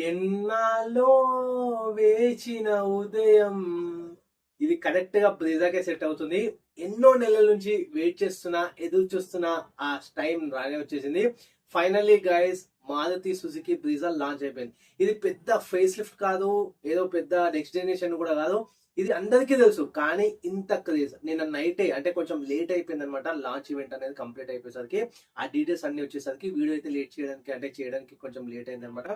ఎన్నాళ్ళో వేచిన ఉదయం. ఇది కరెక్ట్ గా బ్రీజాకే సెట్ అవుతుంది. ఎన్నో నెలల నుంచి వెయిట్ చేస్తున్నా, ఎదురు చూస్తున్నా, ఆ టైం రానే వచ్చేసింది. Finally guys, Maruti Suzuki Brezza launch అయిపోయింది. ఇది పెద్ద ఫేస్ లిఫ్ట్ కాదు, ఏదో పెద్ద నెక్స్ట్ జనరేషన్ కూడా కాదు. ఇది అందరికీ తెలుసు, కానీ ఇంత క్రేజ్ నిన్న నైటే, అంటే కొంచెం లేట్ అయిపోయింది అనమాట. లాంచ్ ఈవెంట్ అనేది కంప్లీట్ అయిపోయేసరికి, ఆ డీటెయిల్స్ అన్ని వచ్చేసరికి వీడియో అయితే లేట్ చేయడానికి, అంటే చేయడానికి కొంచెం లేట్ అయింది అనమాట.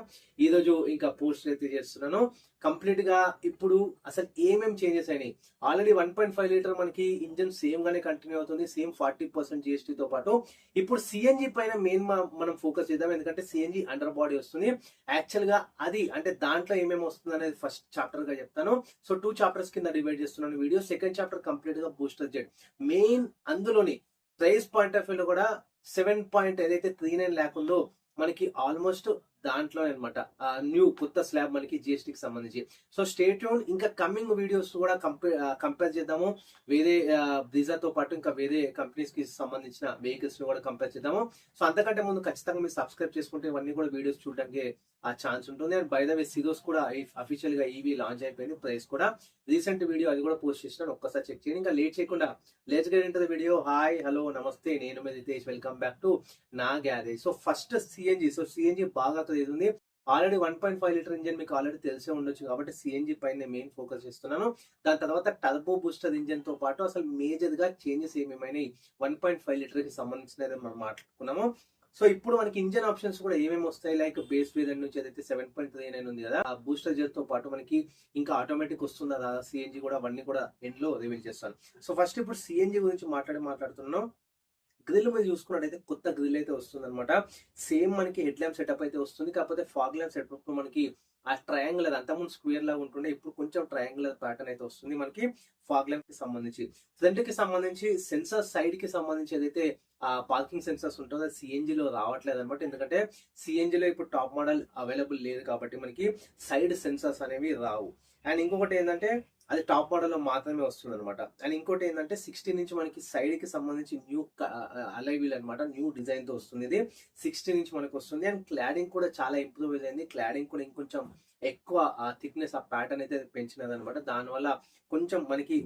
ఈ రోజు ఇంకా పోస్ట్ అయితే చేస్తున్నాను. కంప్లీట్ గా ఇప్పుడు అసలు ఏమేమి చేంజెస్ అయినాయి. ఆల్రెడీ 1.5 లీటర్ మనకి ఇంజన్ సేమ్ గానే కంటిన్యూ అవుతుంది, సేమ్ 40% GST తో పాటు. ఇప్పుడు సిఎన్జి పైన మెయిన్ మనం ఫోకస్ చేద్దాం, ఎందుకంటే సిఎన్జి అండర్ బాడీ వస్తుంది. యాక్చువల్ గా అది అంటే దాంట్లో ఏమేమి వస్తుంది అనేది ఫస్ట్ చాప్టర్ గా చెప్తాను. సో 2 చాప్టర్స్ కింద డివైడ్ చేస్తున్నాను వీడియో. సెకండ్ చాప్టర్ కంప్లీట్ గా బూస్టర్ జెట్ మెయిన్, అందులోని ప్రైస్ పాయింట్ ఆఫ్ వ్యూ కూడా 7.39 lakh ఉందో మనకి ఆల్మోస్ట్ దాంట్లో అనమాట న్యూ కొత్త స్లాబ్ మనకి జిఎస్టీకి సంబంధించి. So stay tune. ఇంకా కమింగ్ వీడియోస్ కూడా కంపేర్ చేద్దాము, వేరే బ్రీజాతో పాటు ఇంకా వేరే కంపెనీస్ కి సంబంధించిన వెహికల్స్ ని కూడా కంపేర్ చేద్దాము. సో అంతకంటే ముందు ఖచ్చితంగా మీరు సబ్స్క్రైబ్ చేసుకుంటే ఇవన్నీ కూడా వీడియోస్ చూడడానికి ఆ ఛాన్స్ ఉంటుంది. అండ్ బై ద వే సిరోస్ కూడా అఫీషియల్ గా ఈవీ లాంచ్ అయిపోయింది. ప్రైస్ కూడా రీసెంట్ వీడియో అది కూడా పోస్ట్ చేసినాను, ఒక్కసారి చెక్ చేయండి. ఇంకా లేట్ చేయకుండా let's get into the video. Hi, hello, నమస్తే, నేను మీ రితేష్. వెల్కమ్ బ్యాక్ టు నా garage. So first CNG. So CNG బాగా ఉంది. ఆల్రెడీ 1.5 లీటర్ ఇంజన్ మీకు ఆల్రెడీ తెలిసే ఉండొచ్చు, కాబట్టి సిఎన్జి పైన మెయిన్ ఫోకస్ చేస్తున్నాను. దాని తర్వాత టర్బో బూస్టర్ ఇంజన్ తో పాటు అసలు మేజర్ గా చేంజెస్ ఏమేమైనా 1.5 లీటర్ కి సంబంధించినది మనం మాట్లాడుకున్నాము. సో ఇప్పుడు మనకి ఇంజన్ ఆప్షన్స్ కూడా ఏమేమి వస్తాయి, లైక్ బేస్ వేరియంట్ నుంచి ఏదైతే 7.39 ఉంది కదా, ఆ బూస్టర్ జెట్ తో పాటు మనకి ఇంకా ఆటోమేటిక్ వస్తుందా సిఎన్జి కూడా, అవన్నీ కూడా ఎండ్ లో రివీల్ చేస్తాను. సో ఫస్ట్ ఇప్పుడు సిఎన్జి గురించి మాట్లాడుతున్నాం. గ్రిల్ మీద చూసుకున్నట్టయితే కొత్త గ్రిల్ అయితే వస్తుంది అనమాట. సేమ్ మనకి హెడ్ ల్యాంప్ సెటప్ అయితే వస్తుంది, కాకపోతే ఫాగ్ ల్యాంప్ సెటప్ మనకి ఆ ట్రయాంగులర్, అంతకుముందు స్క్వేర్ లాగా ఉంటుండే, ఇప్పుడు కొంచెం ట్రయాంగులర్ ప్యాటర్న్ అయితే వస్తుంది మనకి ఫాగ్ ల్యాంప్ కి సంబంధించి. ఫ్రంట్ కి సంబంధించి సెన్సార్ సైడ్ కి సంబంధించి ఏదైతే ఆ పార్కింగ్ సెన్సార్స్ ఉంటుందో అది సిఎన్జి లో రావట్లేదు అనమాట. ఎందుకంటే సిఎన్జి లో ఇప్పుడు టాప్ మోడల్ అవైలబుల్ లేదు కాబట్టి మనకి సైడ్ సెన్సార్స్ అనేవి రావు. అండ్ ఇంకొకటి ఏంటంటే అది టాప్ మోడల్ లో మాత్రమే వస్తుంది అనమాట. అండ్ ఇంకోటి ఏంటంటే 16 నుంచి మనకి సైడ్ కి సంబంధించి న్యూ అలై వీల్ అనమాట, న్యూ డిజైన్ తో వస్తుంది. ఇది 16 నుంచి మనకు వస్తుంది. అండ్ క్లాడింగ్ కూడా చాలా ఇంప్రూవ్ అయింది. క్లాడింగ్ కూడా ఇంకొంచెం ఎక్కువ థిక్నెస్, ఆ ప్యాటర్న్ అయితే పెంచినది అనమాట. దానివల్ల కొంచెం మనకి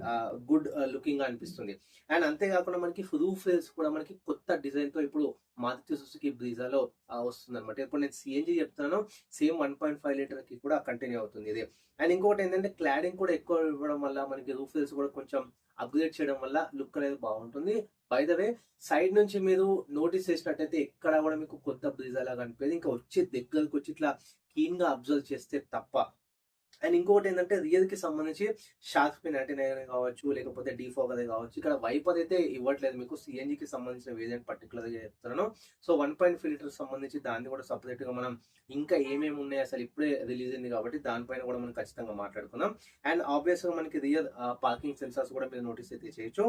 గుడ్ లుకింగ్ గా అనిపిస్తుంది. అండ్ అంతేకాకుండా మనకి రూఫ్ రేల్స్ కూడా మనకి కొత్త డిజైన్ తో ఇప్పుడు మారుతి సుజుకి బ్రీజాలో వస్తుంది అనమాట. ఇప్పుడు నేను సిఎన్జి చెప్తున్నాను, సేమ్ 1.5 లీటర్ కి కూడా కంటిన్యూ అవుతుంది ఇది. అండ్ ఇంకోటి ఏంటంటే క్లాడింగ్ కూడా ఎక్కువ ఇవ్వడం వల్ల మనకి రూఫ్ రేల్స్ కూడా కొంచెం అప్గ్రేడ్ చేయడం వల్ల లుక్ అనేది బాగుంటుంది. బై ద వే, సైడ్ నుంచి మీరు నోటీస్ చేసినట్టయితే ఎక్కడ కూడా మీకు కొత్త బ్రీజా లాగా అనిపించదు, ఇంకా వచ్చి దగ్గరకు వచ్చి ఇట్లా క్లీన్ గా అబ్జర్వ్ చేస్తే తప్ప. అండ్ ఇంకోటి ఏంటంటే రియర్ కి సంబంధించి షార్క్ స్పిన్ యాంటీనా కావచ్చు, లేకపోతే డీఫాగ్ అదే కావచ్చు. ఇక్కడ వైపర్ అయితే ఇవ్వట్లేదు మీకు, సిఎన్జికి సంబంధించిన వేరియంట్ పర్టికులర్ గా చెప్తున్నాను. సో 1.5 లీటర్ సంబంధించి దాన్ని కూడా సపరేట్ గా మనం ఇంకా ఏమేమి ఉన్నాయి అసలు ఇప్పుడే రిలీజ్ అయింది కాబట్టి దానిపైన కూడా మనం ఖచ్చితంగా మాట్లాడుకుందాం. అండ్ ఆబ్వియస్ గా మనకి రియర్ పార్కింగ్ సెన్సార్స్ కూడా మీరు నోటీస్ అయితే చేయొచ్చు.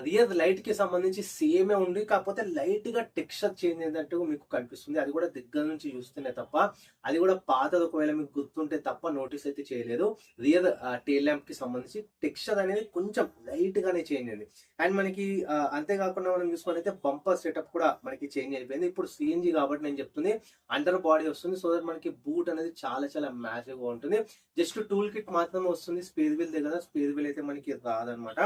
రియర్ లైట్ కి సంబంధించి సేమే ఉంది, కాకపోతే లైట్ గా టెక్స్చర్ చేంజ్ అయినట్టు మీకు కనిపిస్తుంది. అది కూడా దగ్గర నుంచి చూస్తేనే తప్ప, అది కూడా పాతది ఒకవేళ మీకు గుర్తుంటే తప్ప నోటీస్ అయితే చేయలేదు. రియర్ టేల్ ల్యాంప్ కి సంబంధించి టెక్స్చర్ అనేది కొంచెం లైట్ గానే చేంజ్ అయింది. అండ్ మనకి అంతేకాకుండా మనం చూసుకున్నట్లయితే బంపర్ సెటప్ కూడా మనకి చేంజ్ అయిపోయింది. ఇప్పుడు సిఎన్జి కాబట్టి నేను చెప్తుంది అండర్ బాడీ వస్తుంది, సో దట్ మనకి బూట్ అనేది చాలా చాలా మ్యాసివ్ గా ఉంటుంది. జస్ట్ టూల్ కిట్ మాత్రమే వస్తుంది, స్పేర్ వీల్ దగ్గర స్పేర్ వీల్ అయితే మనకి రాదనమాట.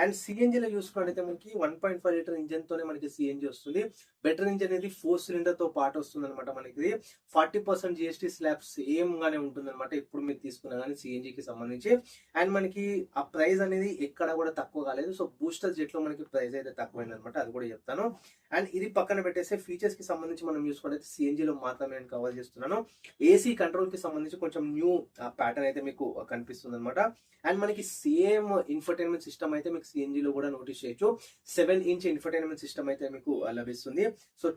అండ్ సిఎన్జిలో చూసుకున్నట్టయితే మనకి 1.5 లీటర్ ఇంజన్ తోనే మనకి సిఎన్జి వస్తుంది. బెటర్ ఇంజన్ అనేది 4 సిలిండర్ తో పాటు వస్తుంది అనమాట. మనకి 40% జిఎస్టీ స్లాబ్ సేమ్ గానే ఉంటుంది అనమాట ఇప్పుడు మీరు తీసుకున్నా కానీ సిఎన్జికి సంబంధించి. అండ్ మనకి ఆ ప్రైస్ అనేది ఎక్కడ కూడా తక్కువ కాలేదు. సో బూస్టర్ జెట్ లో మనకి ప్రైస్ అయితే తక్కువైంది అనమాట, అది కూడా చెప్తాను. అండ్ ఇది పక్కన పెట్టేస్తే ఫీచర్స్ కి సంబంధించి మనం చూసుకున్నట్లయితే సిఎన్జిలో మాత్రమే నేను కవర్ చేస్తున్నాను. ఏసీ కంట్రోల్ కి సంబంధించి కొంచెం న్యూ ప్యాటర్న్ అయితే మీకు కనిపిస్తుంది అనమాట. అండ్ మనకి సేమ్ ఇన్ఫర్టైన్మెంట్ సిస్టమ్ అయితే మీకు సిఎన్జిలో కూడా నోటీస్ చేయొచ్చు. 7-inch ఇన్ఫర్టైన్మెంట్ సిస్టమ్ అయితే మీకు లభిస్తుంది. సో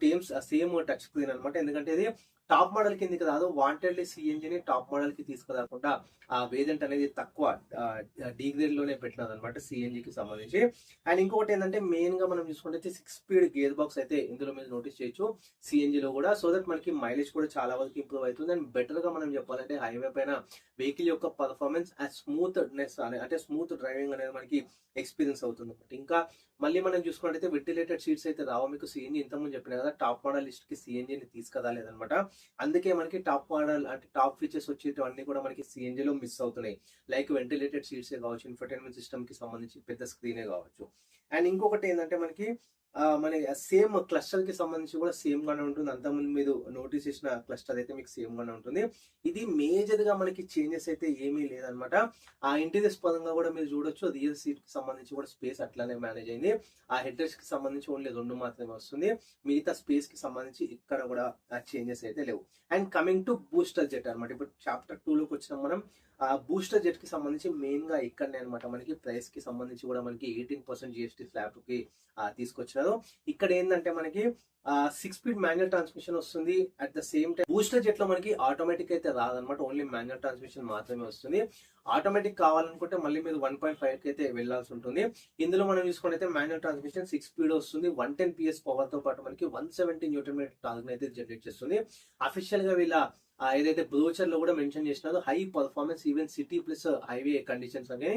సేమ్ టచ్ స్క్రీన్ అనమాట. ఎందుకంటే ఇది టాప్ మోడల్ కిందకి రాదు, వాంటెడ్లీ సిఎన్జిని టాప్ మోడల్ కి తీసుకురాకుండా ఆ వేరియంట్ అనేది తక్కువ డిగ్రేడ్ లోనే పెట్టినది అనమాట సిఎన్జికి సంబంధించి. అండ్ ఇంకొకటి ఏంటంటే మెయిన్ గా మనం చూసుకుంటే 6 స్పీడ్ గేర్ బాక్స్ అయితే ఇందులో మీరు నోటీస్ చేయొచ్చు సిఎన్జిలో కూడా, సో దట్ మనకి మైలేజ్ కూడా చాలా వరకు ఇంప్రూవ్ అవుతుంది. అండ్ బెటర్ గా మనం చెప్పాలంటే హైవే పైన వెహికల్ యొక్క పర్ఫార్మెన్స్ అండ్ స్మూత్నెస్ అంటే స్మూత్ డ్రైవింగ్ అనేది మనకి ఎక్స్పీరియన్స్ అవుతుంది. ఇంకా మళ్ళీ మనం చూసుకున్నట్టయితే వెంటిలేటెడ్ సీట్స్ అయితే రావు మీకు. సిఎన్జి ఇంతకుముందు చెప్పిన కదా టాప్ మోడల్ లిస్ట్ కి సిఎన్జిని తీసుకురాలేదనమాట. అందుకే మనకి టాప్ మోడల్ అంటే టాప్ ఫీచర్స్ వచ్చేటివన్నీ కూడా మనకి సిఎన్జి లో మిస్ అవుతున్నాయి. లైక్ వెంటిలేటెడ్ సీట్సే కావచ్చు, ఇన్ఫర్టైన్మెంట్ సిస్టమ్ కి సంబంధించి పెద్ద స్క్రీనే కావచ్చు. అండ్ ఇంకొకటి ఏంటంటే మనకి మన సేమ్ క్లస్టర్ కి సంబంధించి కూడా సేమ్ గానే ఉంటుంది. అంతకుముందు మీరు నోటీస్ చేసిన క్లస్టర్ అయితే మీకు సేమ్ గానే ఉంటుంది. ఇది మేజర్ గా మనకి చేంజెస్ అయితే ఏమీ లేదనమాట. ఆ ఇంటీరియర్స్ పరంగా కూడా మీరు చూడొచ్చు, రియర్ సీట్ కి సంబంధించి కూడా స్పేస్ అట్లానే మేనేజ్ అయింది. ఆ హెడ్ రెస్ట్ కి సంబంధించి ఓన్లీ 2 మాత్రమే వస్తుంది. మిగతా స్పేస్ కి సంబంధించి ఇక్కడ కూడా చేంజెస్ అయితే లేవు. And coming to booster jet అనమాట. ఇప్పుడు చాప్టర్ 2 లోకి వచ్చినాం మనం. ఆ బూస్టర్ జెట్ కి సంబంధించి మెయిన్ గా ఇక్కడనే అనమాట మనకి ప్రైస్ కి సంబంధించి కూడా మనకి 18% జిఎస్టీ స్లాబ్ కి తీసుకొచ్చినారు. ఇక్కడ ఏంటంటే మనకి 6 స్పీడ్ మాన్యువల్ ట్రాన్స్మిషన్ వస్తుంది. At the same time booster jet లో మనకి ఆటోమేటిక్ అయితే రాదనమాట, ఓన్లీ మాన్యువల్ ట్రాన్స్మిషన్ మాత్రమే వస్తుంది. ఆటోమేటిక్ కావాలనుకుంటే మళ్ళీ మీరు 1.5 కి అయితే వెళ్లాల్సి ఉంటుంది. ఇందులో మనం చూసుకుంటే అయితే మాన్యువల్ ట్రాన్స్మిషన్ 6 స్పీడ్ వస్తుంది. 110 PS పవర్ తో పాటు మనకి 170 న్యూటన్ మీటర్ టార్క్ అయితే జనరేట్ చేస్తుంది. అఫీషియల్ గా వీళ్ళ ఏదైతే బ్రోచర్ లో కూడా మెన్షన్ చేసినారో high performance even city plus highway conditions అని.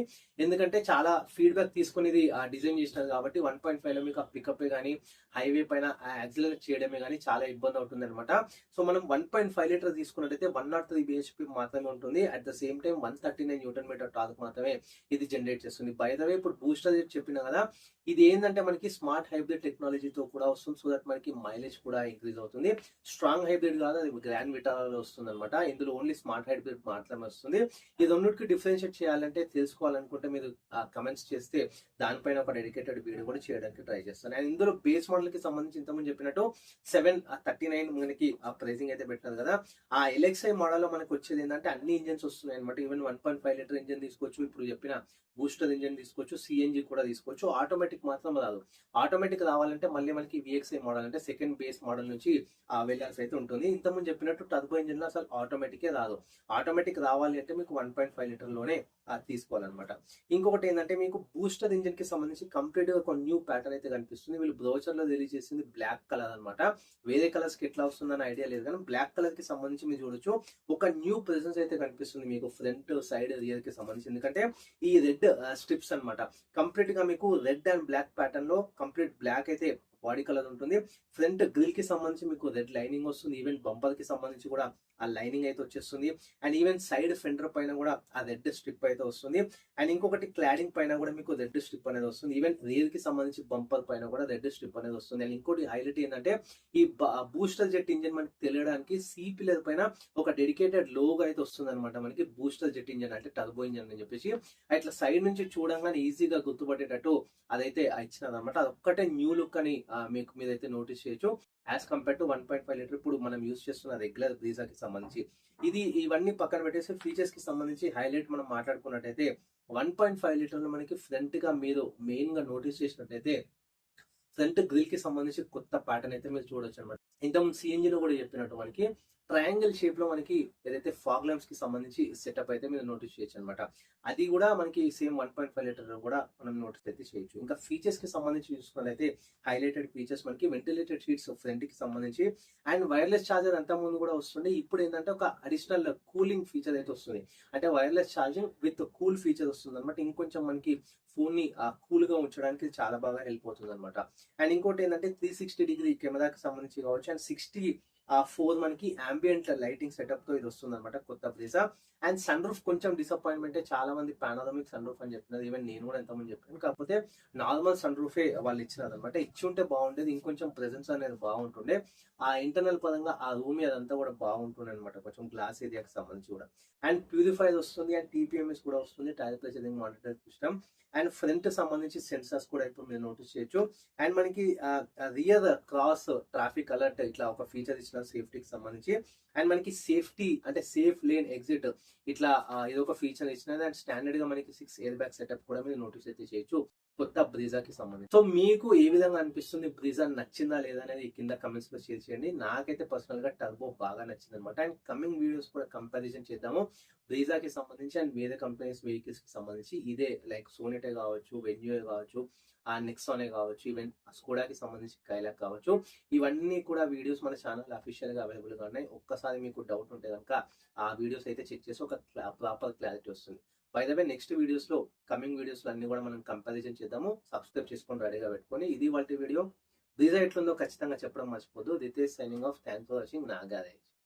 ఎందుకంటే చాలా ఫీడ్బ్యాక్ తీసుకుని ఇది డిజైన్ చేసినారు కాబట్టి 1.5 లో మీకు ఆ పికప్ కానీ హైవే పైన యాక్సిలరేట్ చేయడమే కానీ చాలా ఇబ్బంది అవుతుంది అనమాట. సో మనం 1.5 లీటర్ తీసుకున్నట్టయితే 103 bhp మాత్రమే ఉంటుంది. At the same time 139 newton metre torque మాత్రమే ఇది జనరేట్ చేస్తుంది. బై ద వే ఇప్పుడు బూస్టర్ చెప్పిన కదా, ఇది ఏంటంటే మనకి స్మార్ట్ హైబ్రిడ్ టెక్నాలజీతో కూడా వస్తుంది. సో దట్ మనకి మైలేజ్ కూడా ఇంక్రీజ్ అవుతుంది. స్ట్రాంగ్ హైబ్రిడ్ కాదు, అది గ్రాండ్ విటారాలో వస్తుంది అనమాట. ఇందులో ఓన్లీ స్మార్ట్ హైబ్రిడ్ మాత్రమే వస్తుంది. ఈ రెండింటికి డిఫరెన్షియేట్ చేయాలంటే తెలుసుకోవాలనుకుంటే మీరు కమెంట్స్ చేస్తే దానిపైన ఒక డెడికేటెడ్ వీడియో కూడా చేయడానికి ట్రై చేస్తాను. అండ్ ఇందులో బేస్ మోడల్ కి సంబంధించి ఇంతకుముందు చెప్పినట్టు 739 మనకి ఆ ప్రైసింగ్ అయితే పెట్టినారు కదా. ఆ ఎల్ఎక్స్ఐ మోడల్ లో మనకి వచ్చేది ఏంటంటే అన్ని ఇంజన్స్ వస్తున్నాయి అనమాట. ఈవెన్ 1.5 లీటర్ ఇంజన్ తీసుకోవచ్చు, ఇప్పుడు చెప్పిన బూస్టర్ ఇంజన్ తీసుకోవచ్చు, సిఎన్జి కూడా తీసుకోవచ్చు. ఆటోమేటిక్ మాత్రం రాదు. ఆటోమేటిక్ రావాలంటే మళ్ళీ మనకి విఎక్స్ఐ మోడల్ అంటే సెకండ్ బేస్ మోడల్ నుంచి వెళ్ళాల్సి అయితే ఉంటుంది. ఇంతకుముందు చెప్పినట్టు టర్బో ఇంజిన్ లో అసలు ఆటోమేటికే రాదు. ఆటోమేటిక్ రావాలి అంటే మీకు 1.5 లీటర్ లోనే తీసుకోవాలన్నమాట. ఇంకొకటి ఏంటంటే మీకు బూస్టర్ ఇంజిన్ కి సంబంధించి కంప్లీట్ గా ఒక న్యూ ప్యాటర్న్ అయితే కనిపిస్తుంది. వీళ్ళు బ్రౌచర్ లో రిలీజ్ చేసింది బ్లాక్ కలర్ అనమాట. వేరే కలర్స్ కి ఎట్లా వస్తుందని ఐడియా లేదు కానీ బ్లాక్ కలర్ కి సంబంధించి మీరు చూడొచ్చు ఒక న్యూ ప్రెసెన్స్ అయితే కనిపిస్తుంది మీకు ఫ్రంట్ సైడ్ రియర్ కి సంబంధించి. ఎందుకంటే ఈ రెడ్ స్ట్రిప్స్ అనమాట కంప్లీట్ గా మీకు రెడ్ అండ్ బ్లాక్ ప్యాటర్న్ లో కంప్లీట్ బ్లాక్ అయితే బాడీ కలర్ ఉంటుంది. ఫ్రంట్ గ్రిల్ కి సంబంధించి మీకు రెడ్ లైనింగ్ వస్తుంది. ఈవెన్ బంపర్ కి సంబంధించి కూడా ఆ లైనింగ్ అయితే వచ్చేస్తుంది. అండ్ ఈవెన్ సైడ్ ఫెండర్ పైన కూడా ఆ రెడ్ స్ట్రిప్ అయితే వస్తుంది. అండ్ ఇంకొకటి క్లాడింగ్ పైన కూడా మీకు రెడ్ స్ట్రిప్ అనేది వస్తుంది. ఈవెన్ రియర్ కి సంబంధించి బంపర్ పైన కూడా రెడ్ స్ట్రిప్ అనేది వస్తుంది. అండ్ ఇంకోటి హైలైట్ ఏంటంటే ఈ బూస్టర్ జెట్ ఇంజన్ మనకి తెలియడానికి సి పిల్లర్ పైన ఒక డెడికేటెడ్ లోగో అయితే వస్తుంది అనమాట. మనకి బూస్టర్ జెట్ ఇంజన్ అంటే టర్బో ఇంజన్ అని చెప్పేసి ఇట్లా సైడ్ నుంచి చూడంగానే ఈజీగా గుర్తుపట్టేటట్టు అదైతే ఇచ్చినది అనమాట. అదొక్కటే న్యూ లుక్ అని మీకు మీదైతే నోటీస్ చేయొచ్చు యాజ్ కంపేర్ టు 1.5 లీటర్ ఇప్పుడు మనం యూస్ చేస్తున్న రెగ్యులర్ బ్రీజాకి సంబంధించి. ఇవన్నీ పక్కన పెట్టేసి ఫీచర్స్ కి సంబంధించి హైలైట్ మనం మాట్లాడుకున్నట్టయితే 1.5 లీటర్ లో మనకి ఫ్రంట్ గా మీరు మెయిన్ గా నోటీస్ చేసినట్టయితే ఫ్రంట్ గ్రిల్ కి సంబంధించి కొత్త ప్యాటర్న్ అయితే మీరు చూడొచ్చు అనమాట. ఇంత సిఎన్జి లో కూడా చెప్పినట్టు మనకి ట్రయాంగిల్ షేప్ లో మనకి ఏదైతే ఫాగ్ ల్యాంప్స్ కి సంబంధించి సెటప్ అయితే మీరు నోటీస్ చేయొచ్చు అనమాట. అది కూడా మనకి సేమ్ 1.5 లీటర్ కూడా మనం నోటీస్ అయితే చేయొచ్చు. ఇంకా ఫీచర్స్ కి సంబంధించి చూసుకున్నట్లయితే హైలైటెడ్ ఫీచర్స్ మనకి వెంటిలేటెడ్ షీట్స్ ఫ్రంట్ కి సంబంధించి అండ్ వైర్లెస్ ఛార్జర్ అంతా ముందు కూడా వస్తుంది. ఇప్పుడు ఏంటంటే ఒక అడిషనల్ కూలింగ్ ఫీచర్ అయితే వస్తుంది. అంటే wireless charging with cool feature వస్తుంది అనమాట. ఇంకొంచెం మనకి ఫోన్ ని కూల్ గా ఉంచడానికి చాలా బాగా హెల్ప్ అవుతుంది అనమాట. అండ్ ఇంకోటి ఏంటంటే 360 డిగ్రీ కెమెరాకి సంబంధించి కావచ్చు అండ్ 64 మనకి అంబియంట్ లైటింగ్ సెటప్ తో ఇది వస్తుంది అనమాట కొత్త బ్రీజా. అండ్ సన్ రూఫ్ కొంచెం డిసప్పాయింట్మెంట్, చాలా మంది పానోరమిక్ సన్ రూఫ్ అని చెప్పినది. ఈవెన్ నేను కూడా ఎంతమంది చెప్పాను. కాకపోతే నార్మల్ సన్ రూఫే వాళ్ళు ఇచ్చినారు అనమాట. ఇచ్చి ఉంటే బాగుండేది, ఇంకొంచెం ప్రెజెన్స్ అనేది బాగుంటుండే. ఆ ఇంటర్నల్ పరంగా ఆ రూమ్ అదంతా కూడా బాగుంటుండే అనమాట, కొంచెం గ్లాస్ ఏరియాకి సంబంధించి కూడా. అండ్ ప్యూరిఫైర్ వస్తుంది అండ్ టీపీఎంఎస్ కూడా వస్తుంది, tyre pressure monitor system. And front సంబంధించి సెన్సార్స్ కూడా ఇప్పుడు మీరు నోటీస్ చేయొచ్చు. అండ్ మనకి రియర్ క్రాస్ ట్రాఫిక్ అలర్ట్ ఇట్లా ఒక ఫీచర్ ఇచ్చిన సేఫ్టీకి సంబంధించి. అండ్ మనకి సేఫ్టీ అంటే సేఫ్ లేన్ ఎగ్జిట్ ఇట్లా ఇది ఒక ఫీచర్ ఇచ్చినది. అండ్ స్టాండర్డ్ గా మనకి 6 ఎయిర్ బ్యాగ్ సెటప్ కూడా మీరు నోటీస్ అయితే చేయొచ్చు కొత్త బ్రీజాకి సంబంధించి. సో మీకు ఏ విధంగా అనిపిస్తుంది, బ్రీజా నచ్చిందా లేదా అనేది కింద కమెంట్స్ లో షేర్ చేయండి. నాకైతే పర్సనల్ గా టర్బో బాగా నచ్చింది అనమాట. అండ్ కమింగ్ వీడియోస్ కూడా కంపారిజన్ చేద్దాము బ్రీజాకి సంబంధించి అండ్ వేరే కంపెనీస్ వెహికల్స్ కి సంబంధించి. ఇదే లైక్ సోనెటే కావచ్చు, వెన్యూఏ కావచ్చు, ఆ నెక్సానే కావచ్చు, ఈవెన్ స్కోడాకి సంబంధించి కైలాక్ కావచ్చు. ఇవన్నీ కూడా వీడియోస్ మన ఛానల్ అఫీషియల్ గా అవైలబుల్ గా ఉన్నాయి. ఒక్కసారి మీకు డౌట్ ఉంటే కనుక ఆ వీడియోస్ అయితే చెక్ చేసి ఒక ప్రాపర్ క్లారిటీ వస్తుంది. By the way next videos లో కమింగ్ వీడియోస్ లో అన్ని కూడా మనం కంపారిజన్ చేద్దాము. సబ్స్క్రైబ్ చేసుకొని రెడీగా పెట్టుకొని. ఇది వాటి వీడియో. బ్రీజా ఎట్లుందో ఖచ్చితంగా చెప్పడం మర్చిపోద్దు. This is signing off. Thanks for watching. నాగారేజ్.